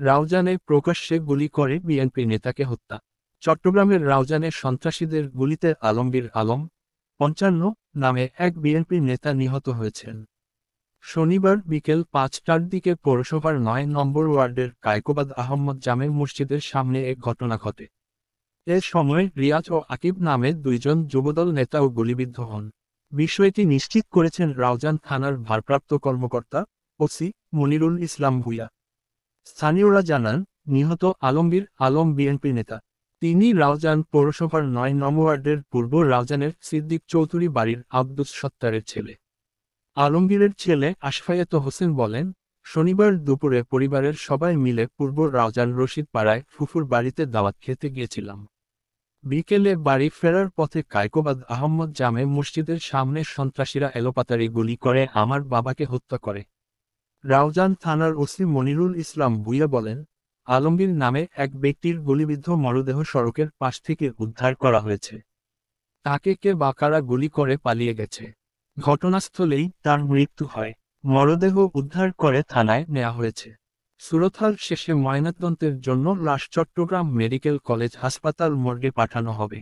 রাউজানে প্রকাশ্যে গুলি করে বিএনপি নেতাকে হত্যা। চট্টগ্রামের রাউজানে সন্ত্রাসীদের গুলিতে আলমগীর আলম ৫৫ নামে এক বিএনপি নেতা নিহত হয়েছেন। শনিবার বিকেল ৫টার দিকে পৌরসভার ৯ নম্বর ওয়ার্ডের কায়কোবাদ আহমদ জামে মসজিদের সামনে এ ঘটনা ঘটে। এ সময় রিয়াজ ও আকিব নামে দুইজন যুবদল নেতাও গুলিবিদ্ধ হন। বিষয়টি নিশ্চিত করেছেন রাউজান থানার ভারপ্রাপ্ত কর্মকর্তা ওসি মনিরুল ইসলাম ভূঁইয়া। স্থানীয়রা জানান, নিহত আলমগীর আলম বিএনপি নেতা। তিনি রাউজান পৌরসভার ৯ নং ওয়ার্ডের পূর্ব রাউজানের সিদ্দিক চৌধুরী বাড়ির আব্দুস সত্তারের ছেলে। আলমগীরের ছেলে আশফায়াত হোসেন বলেন, শনিবার দুপুরে পরিবারের সবাই মিলে পূর্ব রাউজান রশিদ পাড়ায় ফুফুর বাড়িতে দাওয়াত খেতে গিয়েছিলাম। বিকেলে বাড়ি ফেরার পথে কায়কোবাদ আহমদ জামে মসজিদের সামনে সন্ত্রাসীরা এলোপাতাড়ি গুলি করে আমার বাবাকে হত্যা করে। রাউজান থানার ওসি মনিরুল ইসলাম ভূঁইয়া বলেন, আলমগীর নামে এক ব্যক্তির গুলিবিদ্ধ মরদেহ সড়কের পাশ থেকে উদ্ধার করা হয়েছে। তাকে কে বা কারা গুলি করে পালিয়ে গেছে। ঘটনাস্থলেই তার মৃত্যু হয়। মরদেহ উদ্ধার করে থানায় নেওয়া হয়েছে। সুরতহাল শেষে ময়নাতদন্তের জন্য লাশ চট্টগ্রাম মেডিকেল কলেজ হাসপাতাল মর্গে পাঠানো হবে।